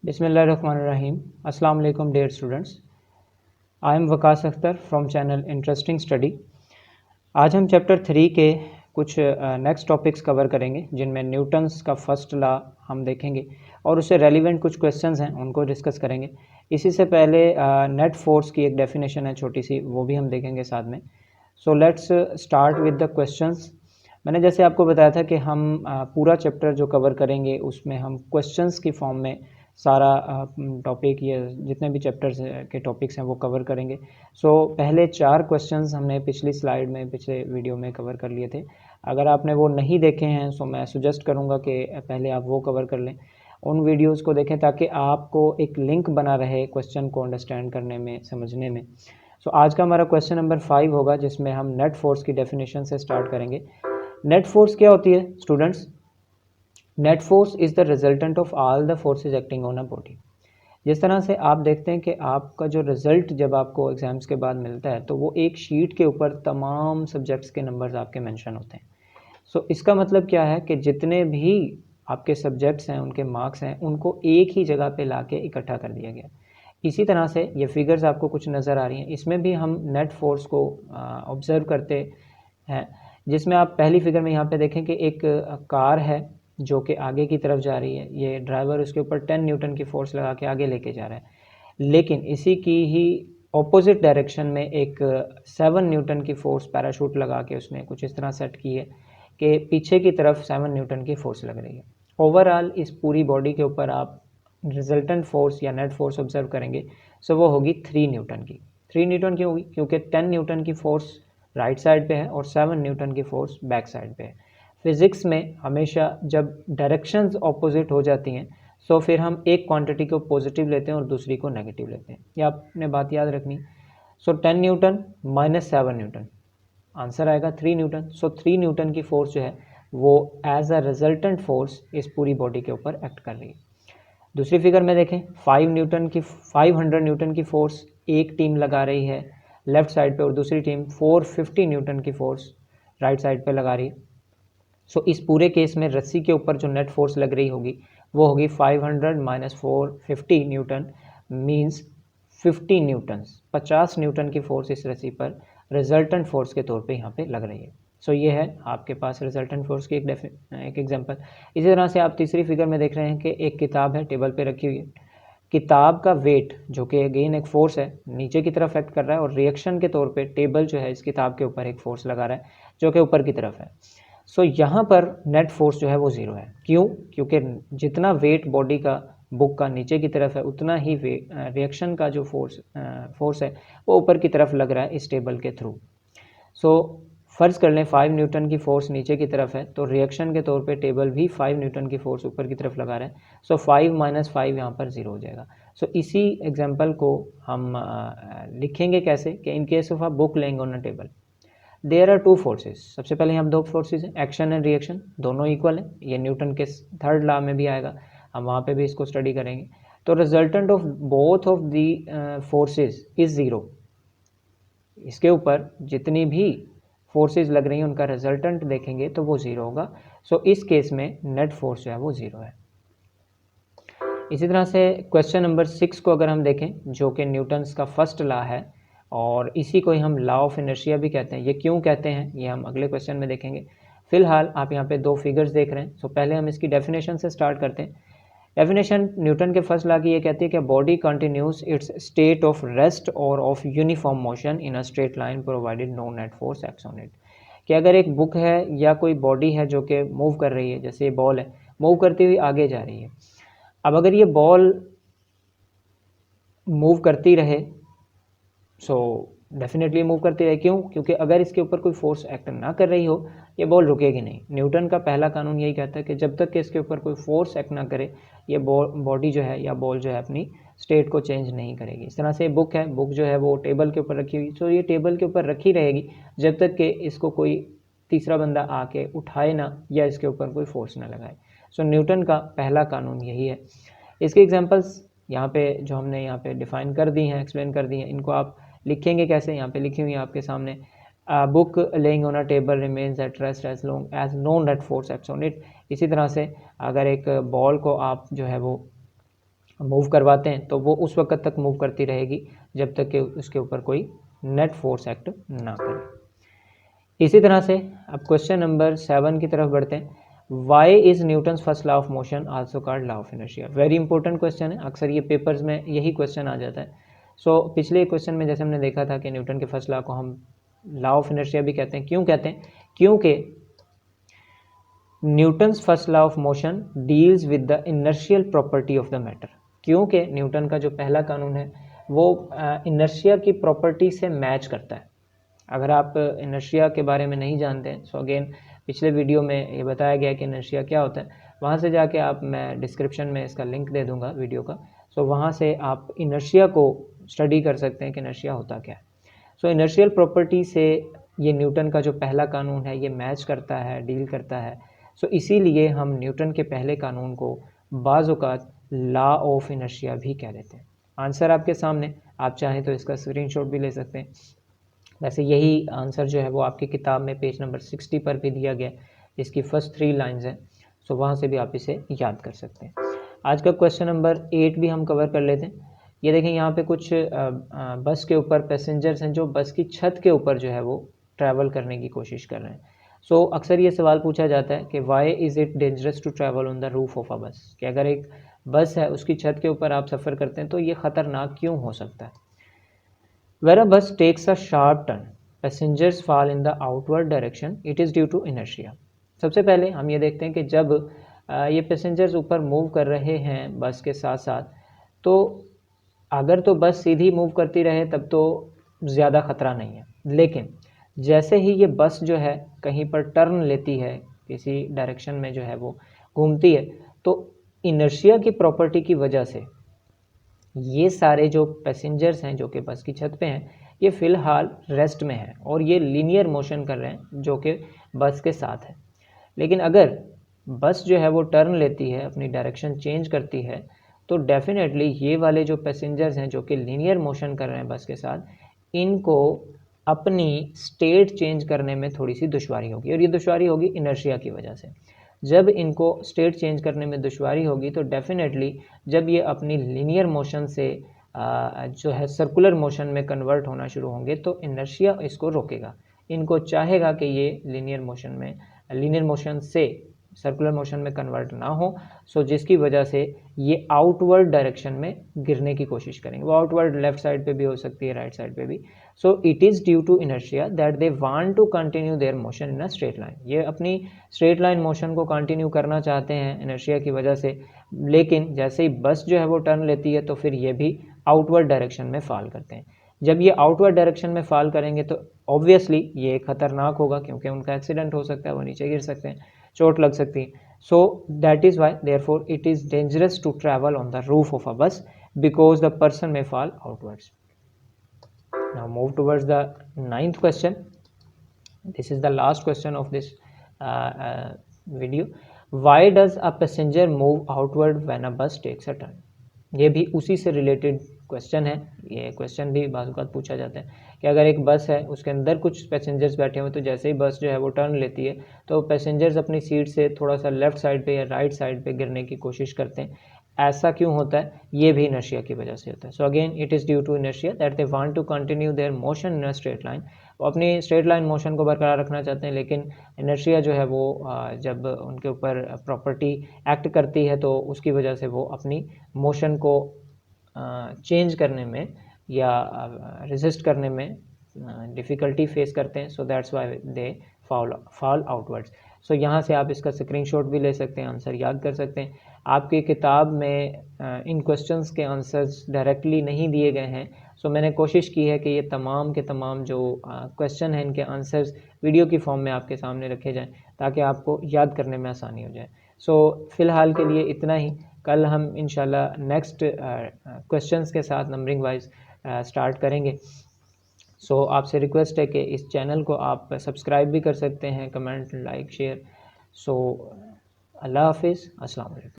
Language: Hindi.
बिस्मिल्लाहिर्रहमानिर्रहीम। अस्सलाम वालेकुम dear students. I am Waqas Akhtar from channel interesting study. आज हम चैप्टर 3 के कुछ नेक्स्ट टॉपिक्स कवर करेंगे जिनमें न्यूटन्स का फर्स्ट लॉ हम देखेंगे और उससे रेलिवेंट कुछ क्वेश्चंस हैं उनको डिस्कस करेंगे। इसी से पहले नेट फोर्स की एक डेफिनेशन है छोटी सी, वो भी हम देखेंगे साथ में। So let's start with the questions. मैंने जैसे आपको बताया था कि हम पूरा चैप्टर जो कवर करेंगे उसमें हम क्वेश्चंस की फॉर्म में सारा टॉपिक या जितने भी चैप्टर्स के टॉपिक्स हैं वो कवर करेंगे। सो पहले 4 क्वेश्चंस हमने पिछली स्लाइड में पिछले वीडियो में कवर कर लिए थे। अगर आपने वो नहीं देखे हैं सो मैं सजेस्ट करूँगा कि पहले आप वो कवर कर लें, उन वीडियोस को देखें ताकि आपको एक लिंक बना रहे क्वेश्चन को अंडरस्टैंड करने में, समझने में। सो आज का हमारा क्वेश्चन नंबर 5 होगा जिसमें हम नेट फोर्स की डेफिनेशन से स्टार्ट करेंगे। नेट फोर्स क्या होती है students? Net force is the resultant of all the forces acting on a body. जिस तरह से आप देखते हैं कि आपका जो रिज़ल्ट जब आपको एग्ज़ाम्स के बाद मिलता है तो वो एक शीट के ऊपर तमाम सब्जेक्ट्स के नंबर्स आपके मेंशन होते हैं। सो इसका मतलब क्या है कि जितने भी आपके सब्जेक्ट्स हैं उनके मार्क्स हैं उनको एक ही जगह पे लाके इकट्ठा कर दिया गया। इसी तरह से ये फिगर्स आपको कुछ नज़र आ रही हैं, इसमें भी हम नेट फोर्स को ऑब्ज़र्व करते हैं, जिसमें आप पहली फिगर में यहाँ पे देखें कि एक कार है जो कि आगे की तरफ जा रही है। ये ड्राइवर उसके ऊपर 10 न्यूटन की फोर्स लगा के आगे लेके जा रहा है, लेकिन इसी की ही ऑपोजिट डायरेक्शन में एक 7 न्यूटन की फोर्स पैराशूट लगा के उसने कुछ इस तरह सेट की है कि पीछे की तरफ 7 न्यूटन की फोर्स लग रही है। ओवरऑल इस पूरी बॉडी के ऊपर आप रिजल्टेंट फोर्स या नेट फोर्स ऑब्जर्व करेंगे, सो वो होगी 3 न्यूटन की। 3 न्यूटन क्यों होगी? क्योंकि 10 न्यूटन की फोर्स राइट साइड पे है और 7 न्यूटन की फोर्स बैक साइड पे है। फिज़िक्स में हमेशा जब डायरेक्शंस ऑपोजिट हो जाती हैं सो फिर हम एक क्वांटिटी को पॉजिटिव लेते हैं और दूसरी को नेगेटिव लेते हैं। ये आपने बात याद रखनी। सो 10 न्यूटन माइनस 7 न्यूटन, आंसर आएगा 3 न्यूटन। सो 3 न्यूटन की फोर्स जो है वो एज अ रिजल्टेंट फोर्स इस पूरी बॉडी के ऊपर एक्ट कर रही है। दूसरी फिगर में देखें 500 न्यूटन की फोर्स एक टीम लगा रही है लेफ्ट साइड पे और दूसरी टीम 450 न्यूटन की फोर्स राइट साइड पे लगा रही है। सो इस पूरे केस में रस्सी के ऊपर जो नेट फोर्स लग रही होगी वो होगी 500 minus 450 Newton means 50 Newton. 50 Newton की फोर्स इस रस्सी पर रिजल्टेंट फोर्स के तौर पे यहाँ पे लग रही है। सो ये है आपके पास रिजल्टेंट फोर्स की एक एग्जांपल। इसी तरह से आप तीसरी फिगर में देख रहे हैं कि एक किताब है टेबल पे रखी हुई है। किताब का वेट जो कि अगेन एक फोर्स है नीचे की तरफ एक्ट कर रहा है और रिएक्शन के तौर पे टेबल जो है इस किताब के ऊपर एक फोर्स लगा रहा है जो कि ऊपर की तरफ है। सो यहाँ पर नेट फोर्स जो है वो ज़ीरो है। क्यों? क्योंकि जितना वेट बॉडी का बुक का नीचे की तरफ है उतना ही रिएक्शन का जो फोर्स है वो ऊपर की तरफ लग रहा है इस टेबल के थ्रू। सो फ़र्ज़ कर लें 5 न्यूटन की फोर्स नीचे की तरफ है तो रिएक्शन के तौर पे टेबल भी 5 न्यूटन की फोर्स ऊपर की तरफ लगा रहा है। सो 5 माइनस 5 यहाँ पर ज़ीरो हो जाएगा। सो इसी एग्जांपल को हम लिखेंगे कैसे कि इन केस ऑफ आप बुक लेंगे on a table, there are two forces. सबसे पहले यहाँ दो फोर्सेज हैं, एक्शन एंड रिएक्शन, दोनों इक्वल हैं। ये न्यूटन के थर्ड लॉ में भी आएगा, हम वहाँ पे भी इसको स्टडी करेंगे। तो resultant of both of the forces is zero. इसके ऊपर जितनी भी फोर्सेज लग रही हैं उनका रिजल्टेंट देखेंगे तो वो ज़ीरो होगा। सो इस केस में नेट फोर्स जो है वो ज़ीरो है। इसी तरह से क्वेश्चन नंबर 6 को अगर हम देखें जो कि न्यूटन्स का फर्स्ट लॉ है और इसी को ही हम लॉ ऑफ इनर्शिया भी कहते हैं। ये क्यों कहते हैं ये हम अगले क्वेश्चन में देखेंगे। फिलहाल आप यहाँ पे दो फिगर्स देख रहे हैं। सो पहले हम इसकी डेफिनेशन से स्टार्ट करते हैं। डेफिनेशन न्यूटन के फर्स्ट लॉ की ये कहती है कि body continues its state of rest or of uniform motion in a straight line provided no net force acts on it. कि अगर एक बुक है या कोई बॉडी है जो कि मूव कर रही है, जैसे ये बॉल है मूव करती हुई आगे जा रही है, अब अगर ये बॉल मूव करती रहे सो डेफिनेटली मूव करती रहे। क्यों? क्योंकि अगर इसके ऊपर कोई फोर्स एक्ट ना कर रही हो ये बॉल रुकेगी नहीं। न्यूटन का पहला कानून यही कहता है कि जब तक कि इसके ऊपर कोई फोर्स एक्ट ना करे ये बॉडी जो है या बॉल जो है अपनी स्टेट को चेंज नहीं करेगी। इस तरह से बुक है, बुक जो है वो टेबल के ऊपर रखी हुई, तो ये टेबल के ऊपर रखी रहेगी जब तक कि इसको कोई तीसरा बंदा आके उठाए ना या इसके ऊपर कोई फोर्स ना लगाए। सो न्यूटन का पहला कानून यही है। इसके एग्जांपल्स यहाँ पे जो हमने यहाँ पे डिफाइन कर दी हैं, एक्सप्लेन कर दी हैं, इनको आप लिखेंगे कैसे? यहाँ पे लिखी हुई है आपके सामने। Book laying on a table remains at rest as long as no net force acts on it. इसी तरह से अगर एक बॉल को आप जो है वो मूव करवाते हैं तो वो उस वक्त तक मूव करती रहेगी जब तक कि उसके ऊपर कोई नेट फोर्स एक्ट ना करे। इसी तरह से अब क्वेश्चन नंबर 7 की तरफ बढ़ते हैं। Why is Newton's first law of motion also called law of inertia. Very important question है, अक्सर ये पेपर्स में यही क्वेश्चन आ जाता है। सो पिछले क्वेश्चन में जैसे हमने देखा था कि न्यूटन के फर्स्ट लॉ को हम लॉ ऑफ इनर्शिया भी कहते हैं। क्यों कहते हैं? क्योंकि Newton's first law of motion deals with the inertial property of the matter. क्योंकि न्यूटन का जो पहला कानून है वो इनर्शिया की प्रॉपर्टी से मैच करता है। अगर आप इनर्शिया के बारे में नहीं जानते हैं, सो अगेन पिछले वीडियो में ये बताया गया कि इनर्शिया क्या होता है, वहाँ से जाके आप, मैं डिस्क्रिप्शन में इसका लिंक दे दूँगा वीडियो का, सो वहाँ से आप इनर्शिया को स्टडी कर सकते हैं कि इनर्शिया होता क्या है। सो इनर्शियल प्रॉपर्टी से ये न्यूटन का जो पहला कानून है ये मैच करता है, डील करता है। सो इसीलिए हम न्यूटन के पहले कानून को बाज़ औक़ात लॉ ऑफ इनर्शिया भी कह देते हैं। आंसर आपके सामने, आप चाहें तो इसका स्क्रीनशॉट भी ले सकते हैं। वैसे यही आंसर जो है वो आपकी किताब में पेज नंबर 60 पर भी दिया गया, इसकी फर्स्ट 3 लाइंस हैं, सो वहाँ से भी आप इसे याद कर सकते हैं। आज का क्वेश्चन नंबर 8 भी हम कवर कर लेते हैं। ये देखें, यहाँ पे कुछ बस के ऊपर पैसेंजर्स हैं जो बस की छत के ऊपर जो है वो ट्रैवल करने की कोशिश कर रहे हैं। सो अक्सर ये सवाल पूछा जाता है कि why is it dangerous to travel on the roof of a bus, कि अगर एक बस है उसकी छत के ऊपर आप सफ़र करते हैं तो ये ख़तरनाक क्यों हो सकता है। Where a bus takes a sharp turn, passengers fall in the outward direction. It is due to inertia. सबसे पहले हम ये देखते हैं कि जब ये पैसेंजर्स ऊपर मूव कर रहे हैं बस के साथ साथ, तो अगर तो बस सीधी मूव करती रहे तब तो ज़्यादा ख़तरा नहीं है, लेकिन जैसे ही ये बस जो है कहीं पर टर्न लेती है, किसी डायरेक्शन में जो है वो घूमती है, तो इनर्शिया की प्रॉपर्टी की वजह से ये सारे जो पैसेंजर्स हैं जो कि बस की छत पे हैं, ये फ़िलहाल रेस्ट में हैं और ये लीनियर मोशन कर रहे हैं जो कि बस के साथ है। लेकिन अगर बस जो है वो टर्न लेती है, अपनी डायरेक्शन चेंज करती है, तो डेफिनेटली ये वाले जो पैसेंजर्स हैं जो कि लीनियर मोशन कर रहे हैं बस के साथ, इनको अपनी स्टेट चेंज करने में थोड़ी सी दुश्वारी होगी, और ये दुश्वारी होगी इनर्शिया की वजह से। जब इनको स्टेट चेंज करने में दुश्वारी होगी तो डेफिनेटली जब ये अपनी लीनियर मोशन से जो है सर्कुलर मोशन में कन्वर्ट होना शुरू होंगे तो इनर्शिया इसको रोकेगा। इनको चाहेगा कि ये लीनियर मोशन से सर्कुलर मोशन में कन्वर्ट ना हो, सो जिसकी वजह से ये आउटवर्ड डायरेक्शन में गिरने की कोशिश करेंगे। वो आउटवर्ड लेफ्ट साइड पे भी हो सकती है, राइट साइड पे भी। So it is due to inertia that they want to continue their motion in a straight line. ये अपनी स्ट्रेट लाइन मोशन को कंटिन्यू करना चाहते हैं इनर्शिया की वजह से, लेकिन जैसे ही बस जो है वो टर्न लेती है तो फिर ये भी आउटवर्ड डायरेक्शन में फॉल करते हैं। जब ये आउटवर्ड डायरेक्शन में फॉल करेंगे तो ऑब्वियसली ये खतरनाक होगा, क्योंकि उनका एक्सीडेंट हो सकता है, वो नीचे गिर सकते हैं, चोट लग सकती है। So that is why therefore it is dangerous to travel on the roof of a bus because the person may fall outwards. Now move towards the 9th question. This is the last question of this video. Why does a passenger move outward when a bus takes a turn? ये भी उसी से रिलेटेड क्वेश्चन है। ये क्वेश्चन भी बाज़ औक़ात पूछा जाता है कि अगर एक बस है, उसके अंदर कुछ पैसेंजर्स बैठे हुए, तो जैसे ही बस जो है वो टर्न लेती है तो पैसेंजर्स अपनी सीट से थोड़ा सा लेफ़्ट साइड पे या राइट साइड पे गिरने की कोशिश करते हैं। ऐसा क्यों होता है? ये भी इनर्शिया की वजह से होता है। So again it is due to inertia that they want to continue their motion in a straight line. वो अपनी स्ट्रेट लाइन मोशन को बरकरार रखना चाहते हैं, लेकिन इनर्शिया जो है वो जब उनके ऊपर प्रॉपर्टी एक्ट करती है तो उसकी वजह से वो अपनी मोशन को चेंज करने में या रेजिस्ट करने में डिफ़िकल्टी फेस करते हैं। So that's why they fall outwards. So यहाँ से आप इसका स्क्रीनशॉट भी ले सकते हैं, आंसर याद कर सकते हैं। आपकी किताब में इन क्वेश्चंस के आंसर्स डायरेक्टली नहीं दिए गए हैं, सो मैंने कोशिश की है कि ये तमाम के तमाम जो क्वेश्चन हैं इनके आंसर्स वीडियो की फॉर्म में आपके सामने रखे जाएं ताकि आपको याद करने में आसानी हो जाए। सो फ़िलहाल के लिए इतना ही। कल हम इंशाल्लाह नेक्स्ट क्वेश्चंस के साथ नंबरिंग वाइज स्टार्ट करेंगे। सो आपसे रिक्वेस्ट है कि इस चैनल को आप सब्सक्राइब भी कर सकते हैं, कमेंट, लाइक, शेयर। सो अल्लाह हाफिज़, अस्सलाम वालेकुम।